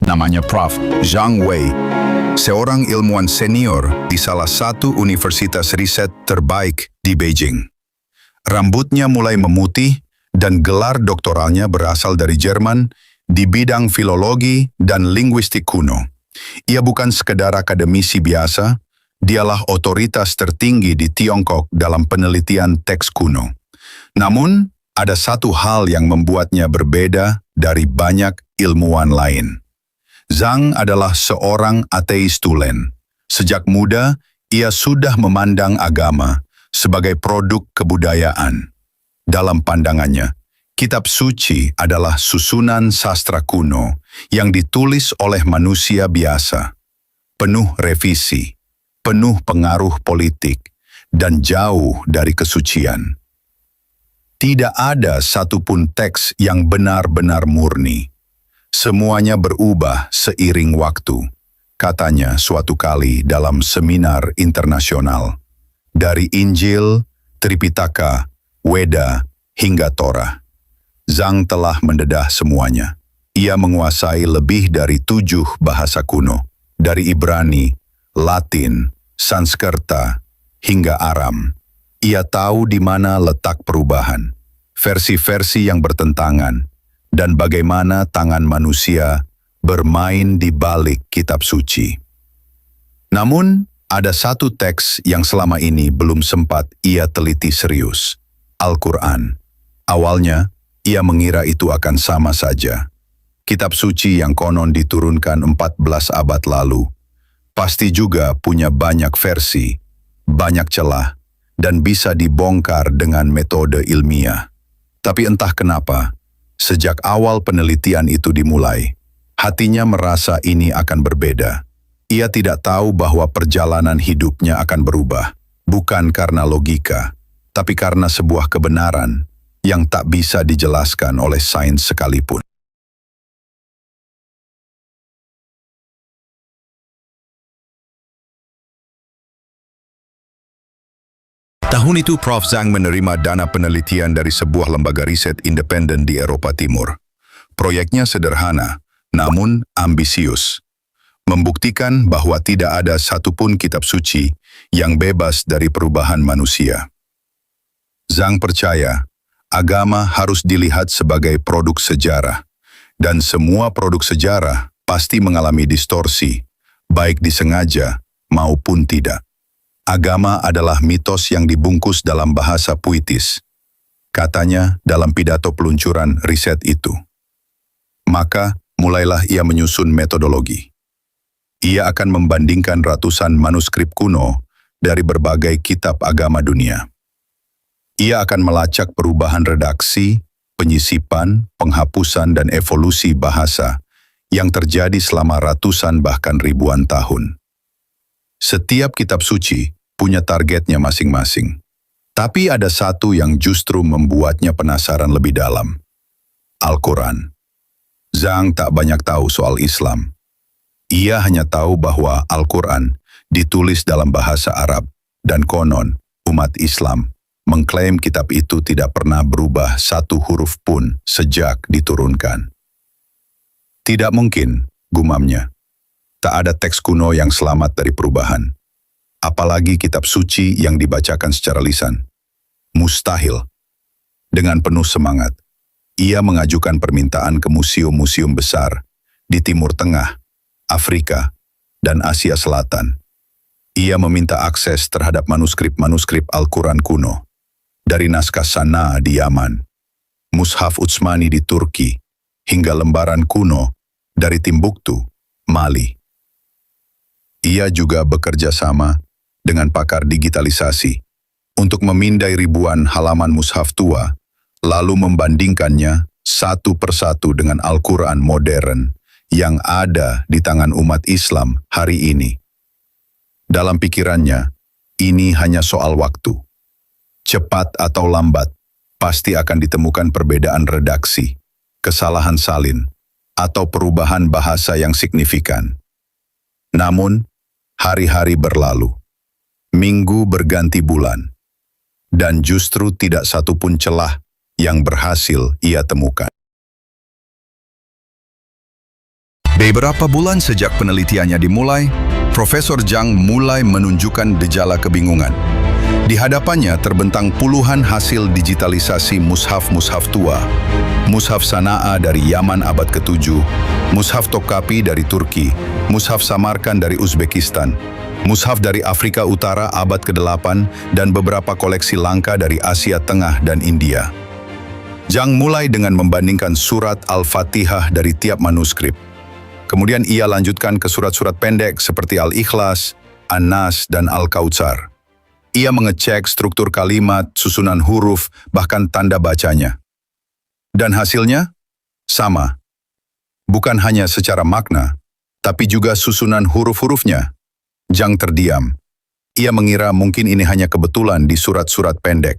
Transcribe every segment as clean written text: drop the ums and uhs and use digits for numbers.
Namanya Prof. Zhang Wei, seorang ilmuwan senior di salah satu universitas riset terbaik di Beijing. Rambutnya mulai memutih dan gelar doktoralnya berasal dari Jerman di bidang filologi dan linguistik kuno. Ia bukan sekedar akademisi biasa, dialah otoritas tertinggi di Tiongkok dalam penelitian teks kuno. Namun, ada satu hal yang membuatnya berbeda dari banyak ilmuwan lain. Zhang adalah seorang ateis tulen. Sejak muda, ia sudah memandang agama sebagai produk kebudayaan. Dalam pandangannya, kitab suci adalah susunan sastra kuno yang ditulis oleh manusia biasa, penuh revisi, penuh pengaruh politik, dan jauh dari kesucian. Tidak ada satupun teks yang benar-benar murni. Semuanya berubah seiring waktu, katanya suatu kali dalam seminar internasional. Dari Injil, Tripitaka, Weda, hingga Torah. Zhang telah mendedah semuanya. Ia menguasai lebih dari 7 bahasa kuno, dari Ibrani, Latin, Sanskerta, hingga Aram. Ia tahu di mana letak perubahan, versi-versi yang bertentangan, dan bagaimana tangan manusia bermain di balik kitab suci. Namun, ada satu teks yang selama ini belum sempat ia teliti serius, Al-Quran. Awalnya, ia mengira itu akan sama saja. Kitab suci yang konon diturunkan 14 abad lalu, pasti juga punya banyak versi, banyak celah, dan bisa dibongkar dengan metode ilmiah. Tapi entah kenapa, sejak awal penelitian itu dimulai, hatinya merasa ini akan berbeda. Ia tidak tahu bahwa perjalanan hidupnya akan berubah, bukan karena logika, tapi karena sebuah kebenaran yang tak bisa dijelaskan oleh sains sekalipun. Tahun itu Prof. Zhang menerima dana penelitian dari sebuah lembaga riset independen di Eropa Timur. Proyeknya sederhana, namun ambisius. Membuktikan bahwa tidak ada satupun kitab suci yang bebas dari perubahan manusia. Zhang percaya, agama harus dilihat sebagai produk sejarah, dan semua produk sejarah pasti mengalami distorsi, baik disengaja maupun tidak. Agama adalah mitos yang dibungkus dalam bahasa puitis, katanya dalam pidato peluncuran riset itu. Maka, mulailah ia menyusun metodologi. Ia akan membandingkan ratusan manuskrip kuno dari berbagai kitab agama dunia. Ia akan melacak perubahan redaksi, penyisipan, penghapusan, dan evolusi bahasa yang terjadi selama ratusan bahkan ribuan tahun. Setiap kitab suci punya targetnya masing-masing. Tapi ada satu yang justru membuatnya penasaran lebih dalam. Al-Quran. Zhang tak banyak tahu soal Islam. Ia hanya tahu bahwa Al-Quran ditulis dalam bahasa Arab, dan konon umat Islam mengklaim kitab itu tidak pernah berubah satu huruf pun sejak diturunkan. Tidak mungkin, gumamnya. Tak ada teks kuno yang selamat dari perubahan. Apalagi kitab suci yang dibacakan secara lisan. Mustahil. Dengan penuh semangat, ia mengajukan permintaan ke museum-museum besar di Timur Tengah, Afrika, dan Asia Selatan. Ia meminta akses terhadap manuskrip-manuskrip Al-Quran kuno, dari naskah Sana'a di Yaman, Mushaf Utsmani di Turki, hingga lembaran kuno dari Timbuktu, Mali. Ia juga bekerja sama dengan pakar digitalisasi untuk memindai ribuan halaman mushaf tua, lalu membandingkannya satu persatu dengan Al-Quran modern yang ada di tangan umat Islam hari ini. Dalam pikirannya, ini hanya soal waktu. Cepat atau lambat, pasti akan ditemukan perbedaan redaksi, kesalahan salin, atau perubahan bahasa yang signifikan. Namun, hari-hari berlalu. Minggu berganti bulan, dan justru tidak satupun celah yang berhasil ia temukan. Beberapa bulan sejak penelitiannya dimulai, Profesor Zhang mulai menunjukkan gejala kebingungan. Di hadapannya terbentang puluhan hasil digitalisasi mushaf-mushaf tua. Mushaf Sana'a dari Yaman abad ke-7, mushaf Topkapi dari Turki, mushaf Samarkand dari Uzbekistan, mushaf dari Afrika Utara abad ke-8, dan beberapa koleksi langka dari Asia Tengah dan India. Zhang mulai dengan membandingkan surat Al-Fatihah dari tiap manuskrip. Kemudian ia lanjutkan ke surat-surat pendek seperti Al-Ikhlas, An-Nas, dan Al-Kautsar. Ia mengecek struktur kalimat, susunan huruf, bahkan tanda bacanya. Dan hasilnya? Sama. Bukan hanya secara makna, tapi juga susunan huruf-hurufnya. Zhang terdiam. Ia mengira mungkin ini hanya kebetulan di surat-surat pendek.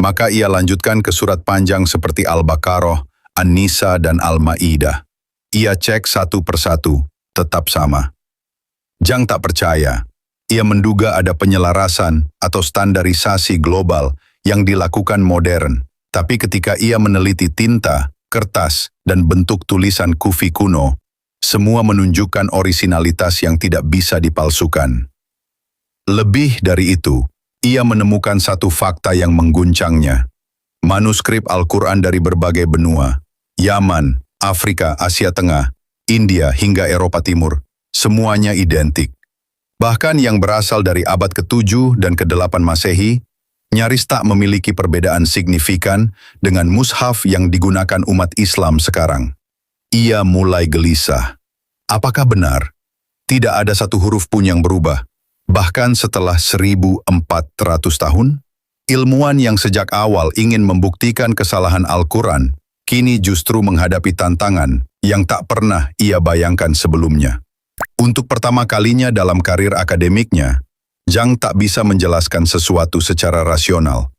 Maka ia lanjutkan ke surat panjang seperti Al-Baqarah, An-Nisa, dan Al-Ma'idah. Ia cek satu persatu, tetap sama. Zhang tak percaya. Ia menduga ada penyelarasan atau standarisasi global yang dilakukan modern. Tapi ketika ia meneliti tinta, kertas, dan bentuk tulisan kufi kuno, semua menunjukkan orisinalitas yang tidak bisa dipalsukan. Lebih dari itu, ia menemukan satu fakta yang mengguncangnya. Manuskrip Al-Quran dari berbagai benua, Yaman, Afrika, Asia Tengah, India, hingga Eropa Timur, semuanya identik. Bahkan yang berasal dari abad ke-7 dan ke-8 Masehi, nyaris tak memiliki perbedaan signifikan dengan mushaf yang digunakan umat Islam sekarang. Ia mulai gelisah. Apakah benar? Tidak ada satu huruf pun yang berubah. Bahkan setelah 1400 tahun, ilmuwan yang sejak awal ingin membuktikan kesalahan Al-Quran, kini justru menghadapi tantangan yang tak pernah ia bayangkan sebelumnya. Untuk pertama kalinya dalam karir akademiknya, Zhang tak bisa menjelaskan sesuatu secara rasional.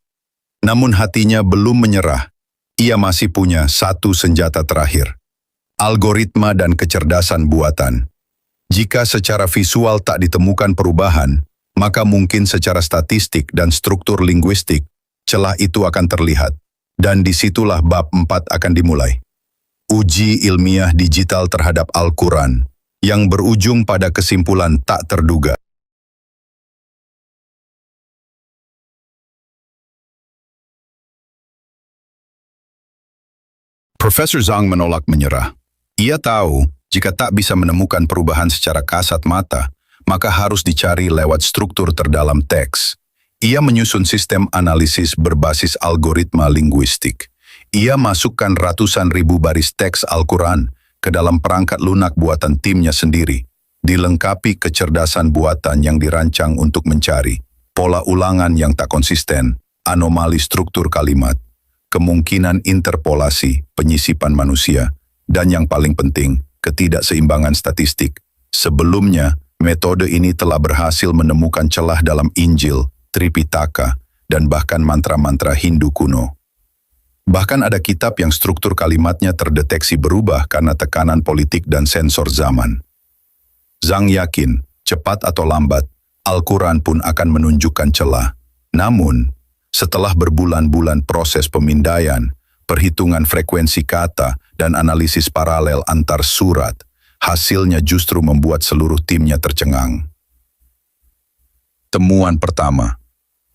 Namun hatinya belum menyerah. Ia masih punya satu senjata terakhir. Algoritma dan kecerdasan buatan. Jika secara visual tak ditemukan perubahan, maka mungkin secara statistik dan struktur linguistik, celah itu akan terlihat. Dan disitulah bab 4 akan dimulai. Uji ilmiah digital terhadap Al-Quran, yang berujung pada kesimpulan tak terduga. Profesor Zhang menolak menyerah. Ia tahu, jika tak bisa menemukan perubahan secara kasat mata, maka harus dicari lewat struktur terdalam teks. Ia menyusun sistem analisis berbasis algoritma linguistik. Ia masukkan ratusan ribu baris teks Al-Quran ke dalam perangkat lunak buatan timnya sendiri, dilengkapi kecerdasan buatan yang dirancang untuk mencari pola ulangan yang tak konsisten, anomali struktur kalimat, kemungkinan interpolasi, penyisipan manusia, dan yang paling penting, ketidakseimbangan statistik. Sebelumnya, metode ini telah berhasil menemukan celah dalam Injil, Tripitaka, dan bahkan mantra-mantra Hindu kuno. Bahkan ada kitab yang struktur kalimatnya terdeteksi berubah karena tekanan politik dan sensor zaman. Zhang yakin, cepat atau lambat, Al-Quran pun akan menunjukkan celah. Namun, setelah berbulan-bulan proses pemindaian, perhitungan frekuensi kata, dan analisis paralel antar surat, hasilnya justru membuat seluruh timnya tercengang. Temuan pertama.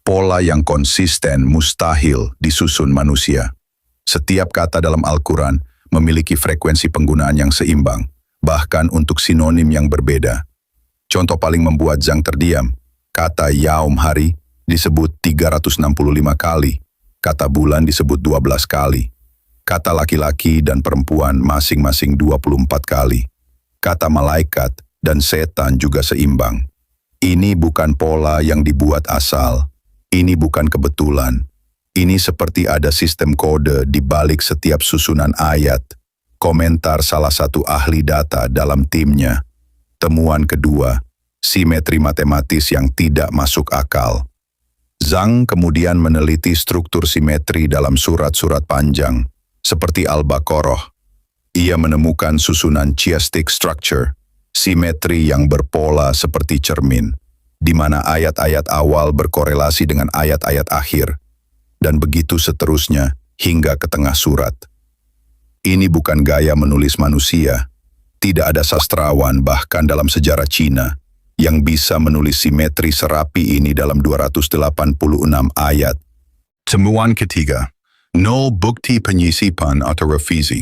Pola yang konsisten mustahil disusun manusia. Setiap kata dalam Al-Quran memiliki frekuensi penggunaan yang seimbang, bahkan untuk sinonim yang berbeda. Contoh paling membuat Zhang terdiam, kata yaum hari disebut 365 kali, kata bulan disebut 12 kali, kata laki-laki dan perempuan masing-masing 24 kali, kata malaikat dan setan juga seimbang. Ini bukan pola yang dibuat asal. Ini bukan kebetulan. Ini seperti ada sistem kode di balik setiap susunan ayat. Komentar salah satu ahli data dalam timnya. Temuan kedua, simetri matematis yang tidak masuk akal. Zhang kemudian meneliti struktur simetri dalam surat-surat panjang, seperti Al-Baqarah. Ia menemukan susunan chiastic structure, simetri yang berpola seperti cermin, di mana ayat-ayat awal berkorelasi dengan ayat-ayat akhir, dan begitu seterusnya hingga ke tengah surat. Ini bukan gaya menulis manusia. Tidak ada sastrawan bahkan dalam sejarah Cina yang bisa menulis simetri serapi ini dalam 286 ayat. Temuan ketiga, nol bukti penyisipan atau revisi.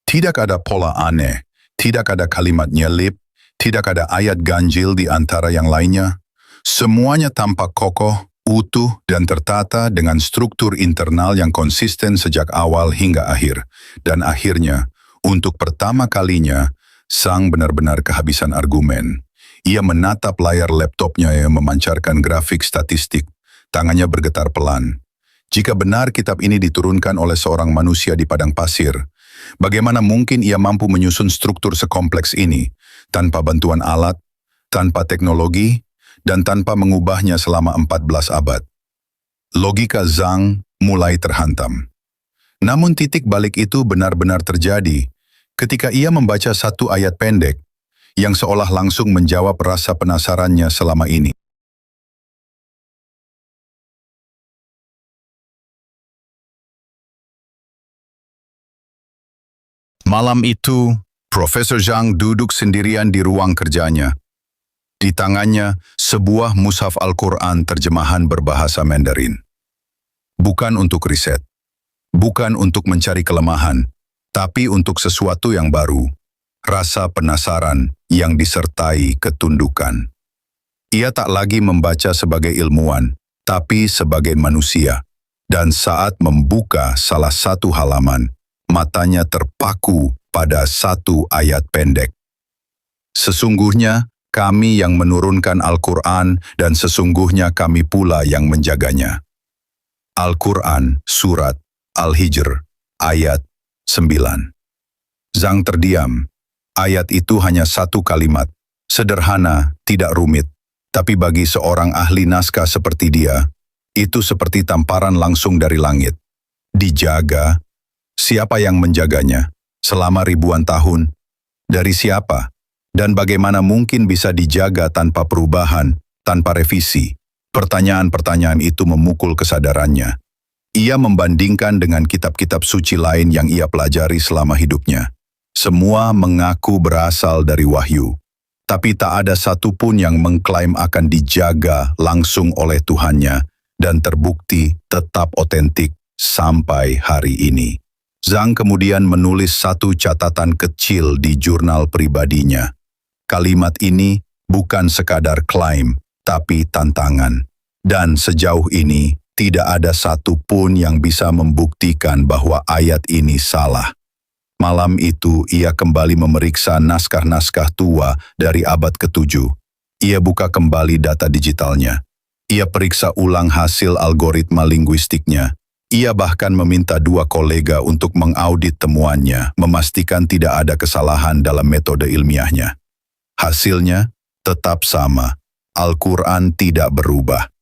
Tidak ada pola aneh, tidak ada kalimat nyelip, tidak ada ayat ganjil di antara yang lainnya. Semuanya tampak kokoh, utuh, dan tertata dengan struktur internal yang konsisten sejak awal hingga akhir. Dan akhirnya, untuk pertama kalinya, Zhang benar-benar kehabisan argumen. Ia menatap layar laptopnya yang memancarkan grafik statistik. Tangannya bergetar pelan. Jika benar kitab ini diturunkan oleh seorang manusia di padang pasir, bagaimana mungkin ia mampu menyusun struktur sekompleks ini tanpa bantuan alat, tanpa teknologi, dan tanpa mengubahnya selama 14 abad? Logika Zhang mulai terhantam. Namun titik balik itu benar-benar terjadi ketika ia membaca satu ayat pendek yang seolah langsung menjawab rasa penasarannya selama ini. Malam itu, Profesor Zhang duduk sendirian di ruang kerjanya. Di tangannya, sebuah mushaf Al-Quran terjemahan berbahasa Mandarin. Bukan untuk riset, bukan untuk mencari kelemahan, tapi untuk sesuatu yang baru, rasa penasaran yang disertai ketundukan. Ia tak lagi membaca sebagai ilmuwan, tapi sebagai manusia. Dan saat membuka salah satu halaman, matanya terpaku pada satu ayat pendek. Sesungguhnya kami yang menurunkan Al-Quran dan sesungguhnya kami pula yang menjaganya. Al-Quran, Surat Al-Hijr, ayat 9. Zhang terdiam. Ayat itu hanya satu kalimat, sederhana, tidak rumit. Tapi bagi seorang ahli naskah seperti dia, itu seperti tamparan langsung dari langit. Dijaga. Siapa yang menjaganya? Selama ribuan tahun? Dari siapa? Dan bagaimana mungkin bisa dijaga tanpa perubahan, tanpa revisi? Pertanyaan-pertanyaan itu memukul kesadarannya. Ia membandingkan dengan kitab-kitab suci lain yang ia pelajari selama hidupnya. Semua mengaku berasal dari wahyu. Tapi tak ada satupun yang mengklaim akan dijaga langsung oleh Tuhannya dan terbukti tetap otentik sampai hari ini. Zhang kemudian menulis satu catatan kecil di jurnal pribadinya. Kalimat ini bukan sekadar klaim, tapi tantangan. Dan sejauh ini, tidak ada satupun yang bisa membuktikan bahwa ayat ini salah. Malam itu, ia kembali memeriksa naskah-naskah tua dari abad ke-7. Ia buka kembali data digitalnya. Ia periksa ulang hasil algoritma linguistiknya. Ia bahkan meminta dua kolega untuk mengaudit temuannya, memastikan tidak ada kesalahan dalam metode ilmiahnya. Hasilnya tetap sama. Al-Quran tidak berubah.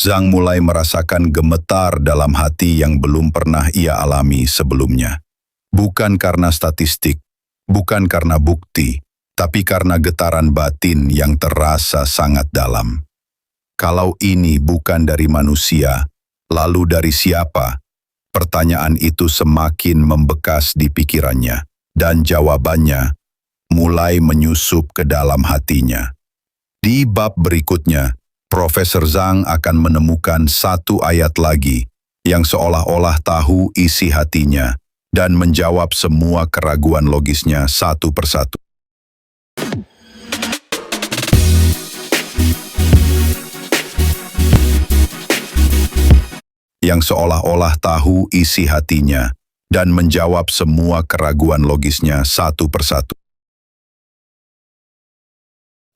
Zhang mulai merasakan gemetar dalam hati yang belum pernah ia alami sebelumnya. Bukan karena statistik, bukan karena bukti, tapi karena getaran batin yang terasa sangat dalam. Kalau ini bukan dari manusia, lalu dari siapa? Pertanyaan itu semakin membekas di pikirannya, dan jawabannya mulai menyusup ke dalam hatinya. Di bab berikutnya, Profesor Zhang akan menemukan satu ayat lagi yang seolah-olah tahu isi hatinya dan menjawab semua keraguan logisnya satu persatu. Yang seolah-olah tahu isi hatinya dan menjawab semua keraguan logisnya satu persatu.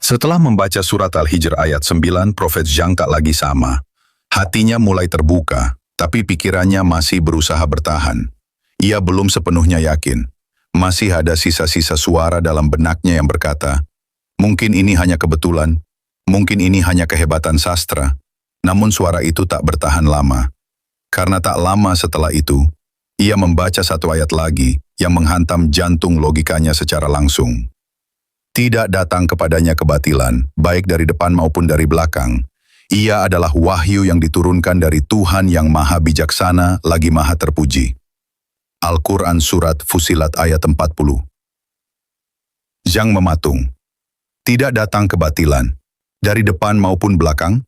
Setelah membaca surat Al-Hijr ayat 9, Profet Zhang tak lagi sama. Hatinya mulai terbuka, tapi pikirannya masih berusaha bertahan. Ia belum sepenuhnya yakin. Masih ada sisa-sisa suara dalam benaknya yang berkata, mungkin ini hanya kebetulan, mungkin ini hanya kehebatan sastra. Namun suara itu tak bertahan lama. Karena tak lama setelah itu, ia membaca satu ayat lagi yang menghantam jantung logikanya secara langsung. Tidak datang kepadanya kebatilan, baik dari depan maupun dari belakang. Ia adalah wahyu yang diturunkan dari Tuhan yang maha bijaksana lagi maha terpuji. Al-Quran Surat Fusilat ayat 40. Zhang mematung. Tidak datang kebatilan, dari depan maupun belakang?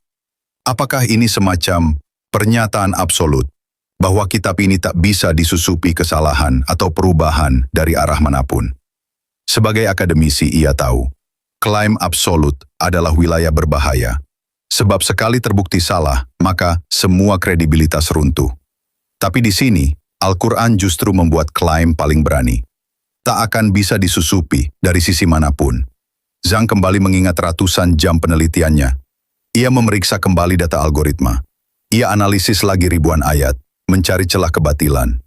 Apakah ini semacam pernyataan absolut bahwa kitab ini tak bisa disusupi kesalahan atau perubahan dari arah manapun? Sebagai akademisi ia tahu, klaim absolut adalah wilayah berbahaya. Sebab sekali terbukti salah, maka semua kredibilitas runtuh. Tapi di sini, Al-Quran justru membuat klaim paling berani. Tak akan bisa disusupi dari sisi manapun. Zhang kembali mengingat ratusan jam penelitiannya. Ia memeriksa kembali data algoritma. Ia analisis lagi ribuan ayat, mencari celah kebatilan.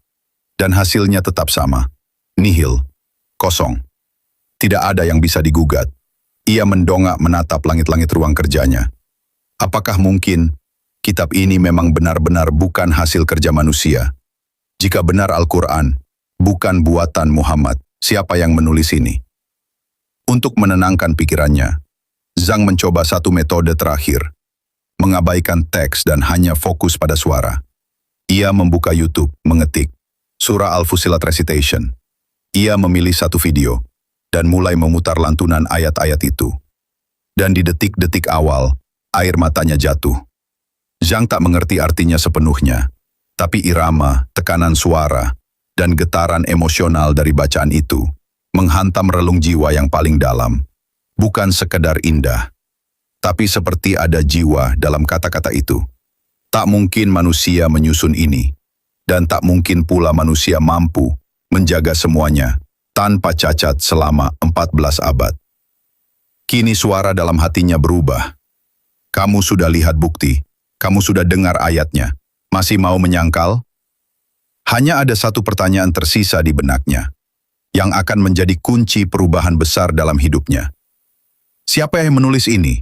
Dan hasilnya tetap sama. Nihil. Kosong. Tidak ada yang bisa digugat. Ia mendongak menatap langit-langit ruang kerjanya. Apakah mungkin kitab ini memang benar-benar bukan hasil kerja manusia? Jika benar Al-Quran, bukan buatan Muhammad, siapa yang menulis ini? Untuk menenangkan pikirannya, Zhang mencoba satu metode terakhir, mengabaikan teks dan hanya fokus pada suara. Ia membuka YouTube, mengetik Surah Al-Fusilat Recitation. Ia memilih satu video, dan mulai memutar lantunan ayat-ayat itu. Dan di detik-detik awal, air matanya jatuh. Zhang tak mengerti artinya sepenuhnya, tapi irama, tekanan suara, dan getaran emosional dari bacaan itu menghantam relung jiwa yang paling dalam. Bukan sekedar indah, tapi seperti ada jiwa dalam kata-kata itu. Tak mungkin manusia menyusun ini, dan tak mungkin pula manusia mampu menjaga semuanya tanpa cacat selama 14 abad. Kini suara dalam hatinya berubah. Kamu sudah lihat bukti, kamu sudah dengar ayatnya, masih mau menyangkal? Hanya ada satu pertanyaan tersisa di benaknya, yang akan menjadi kunci perubahan besar dalam hidupnya. Siapa yang menulis ini?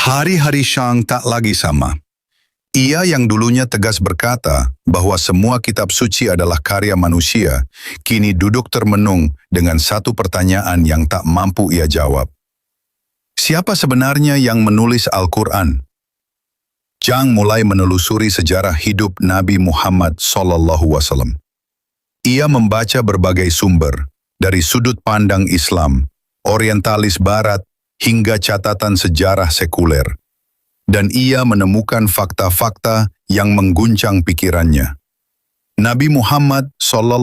Hari-hari Zhang tak lagi sama. Ia yang dulunya tegas berkata bahwa semua kitab suci adalah karya manusia, kini duduk termenung dengan satu pertanyaan yang tak mampu ia jawab. Siapa sebenarnya yang menulis Al-Quran? Zhang mulai menelusuri sejarah hidup Nabi Muhammad SAW. Ia membaca berbagai sumber, dari sudut pandang Islam, orientalis barat, hingga catatan sejarah sekuler. Dan ia menemukan fakta-fakta yang mengguncang pikirannya. Nabi Muhammad SAW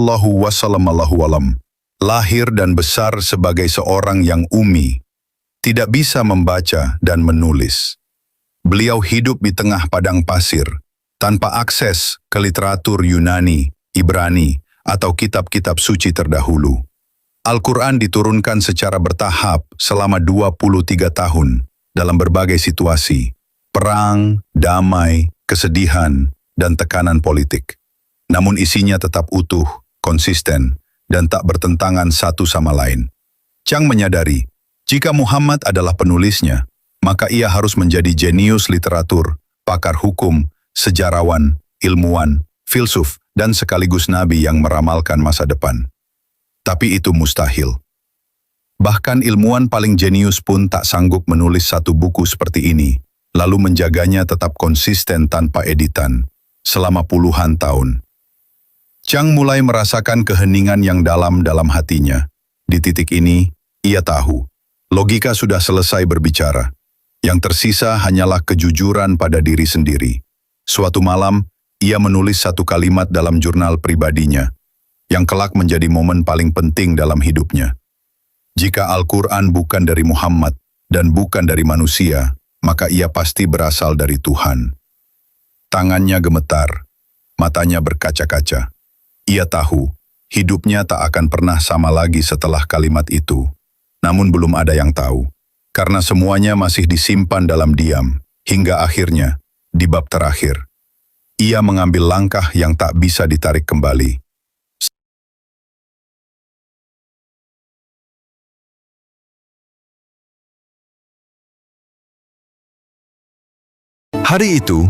lahir dan besar sebagai seorang yang umi, tidak bisa membaca dan menulis. Beliau hidup di tengah padang pasir, tanpa akses ke literatur Yunani, Ibrani, atau kitab-kitab suci terdahulu. Al-Quran diturunkan secara bertahap selama 23 tahun dalam berbagai situasi. Perang, damai, kesedihan, dan tekanan politik. Namun isinya tetap utuh, konsisten, dan tak bertentangan satu sama lain. Zhang menyadari, jika Muhammad adalah penulisnya, maka ia harus menjadi jenius literatur, pakar hukum, sejarawan, ilmuwan, filsuf, dan sekaligus nabi yang meramalkan masa depan. Tapi itu mustahil. Bahkan ilmuwan paling jenius pun tak sanggup menulis satu buku seperti ini, lalu menjaganya tetap konsisten tanpa editan, selama puluhan tahun. Zhang mulai merasakan keheningan yang dalam hatinya. Di titik ini, ia tahu, logika sudah selesai berbicara. Yang tersisa hanyalah kejujuran pada diri sendiri. Suatu malam, ia menulis satu kalimat dalam jurnal pribadinya, yang kelak menjadi momen paling penting dalam hidupnya. Jika Al-Quran bukan dari Muhammad dan bukan dari manusia, maka ia pasti berasal dari Tuhan. Tangannya gemetar, matanya berkaca-kaca. Ia tahu, hidupnya tak akan pernah sama lagi setelah kalimat itu. Namun belum ada yang tahu, karena semuanya masih disimpan dalam diam, hingga akhirnya, di bab terakhir, ia mengambil langkah yang tak bisa ditarik kembali. Hari itu,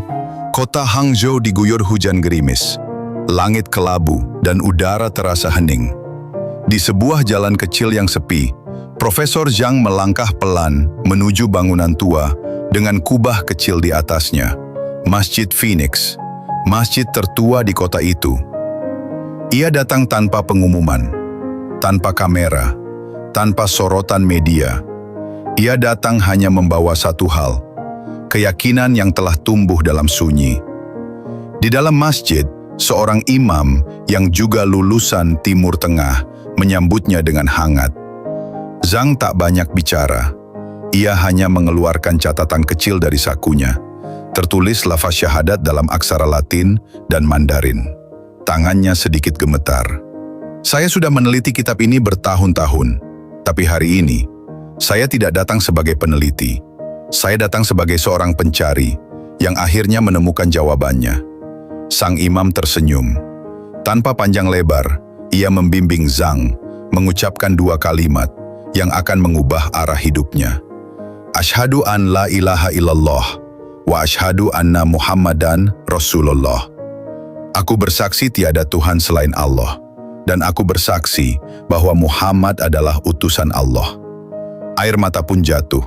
kota Hangzhou diguyur hujan gerimis. Langit kelabu dan udara terasa hening. Di sebuah jalan kecil yang sepi, Profesor Zhang melangkah pelan menuju bangunan tua dengan kubah kecil di atasnya, Masjid Phoenix, masjid tertua di kota itu. Ia datang tanpa pengumuman, tanpa kamera, tanpa sorotan media. Ia datang hanya membawa satu hal, keyakinan yang telah tumbuh dalam sunyi. Di dalam masjid, seorang imam yang juga lulusan Timur Tengah menyambutnya dengan hangat. Zhang tak banyak bicara. Ia hanya mengeluarkan catatan kecil dari sakunya. Tertulis lafaz syahadat dalam aksara Latin dan Mandarin. Tangannya sedikit gemetar. Saya sudah meneliti kitab ini bertahun-tahun, tapi hari ini, saya tidak datang sebagai peneliti. Saya datang sebagai seorang pencari yang akhirnya menemukan jawabannya. Sang imam tersenyum. Tanpa panjang lebar, ia membimbing Zhang mengucapkan dua kalimat yang akan mengubah arah hidupnya. Asyhadu an la ilaha illallah wa asyhadu anna Muhammadan Rasulullah. Aku bersaksi tiada Tuhan selain Allah, dan aku bersaksi bahwa Muhammad adalah utusan Allah. Air mata pun jatuh,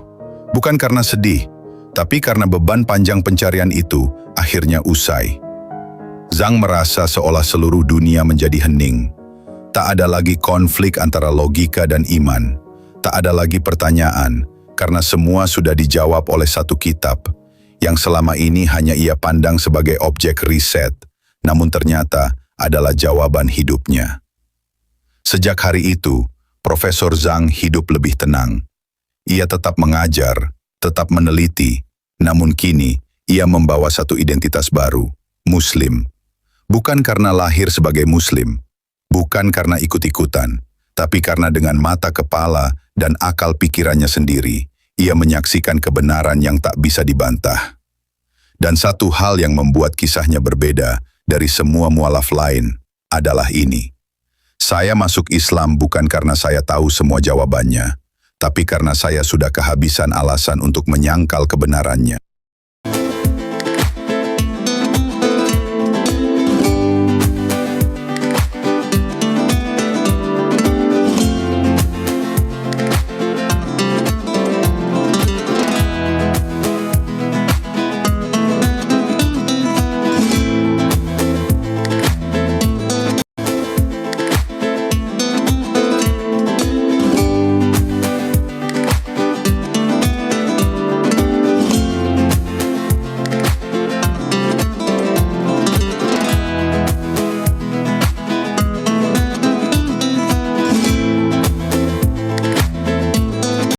bukan karena sedih, tapi karena beban panjang pencarian itu akhirnya usai. Zhang merasa seolah seluruh dunia menjadi hening. Tak ada lagi konflik antara logika dan iman. Tak ada lagi pertanyaan, karena semua sudah dijawab oleh satu kitab, yang selama ini hanya ia pandang sebagai objek riset, namun ternyata adalah jawaban hidupnya. Sejak hari itu, Profesor Zhang hidup lebih tenang. Ia tetap mengajar, tetap meneliti, namun kini ia membawa satu identitas baru, Muslim. Bukan karena lahir sebagai Muslim, bukan karena ikut-ikutan, tapi karena dengan mata kepala dan akal pikirannya sendiri, ia menyaksikan kebenaran yang tak bisa dibantah. Dan satu hal yang membuat kisahnya berbeda dari semua mualaf lain adalah ini. Saya masuk Islam bukan karena saya tahu semua jawabannya, tapi karena saya sudah kehabisan alasan untuk menyangkal kebenarannya.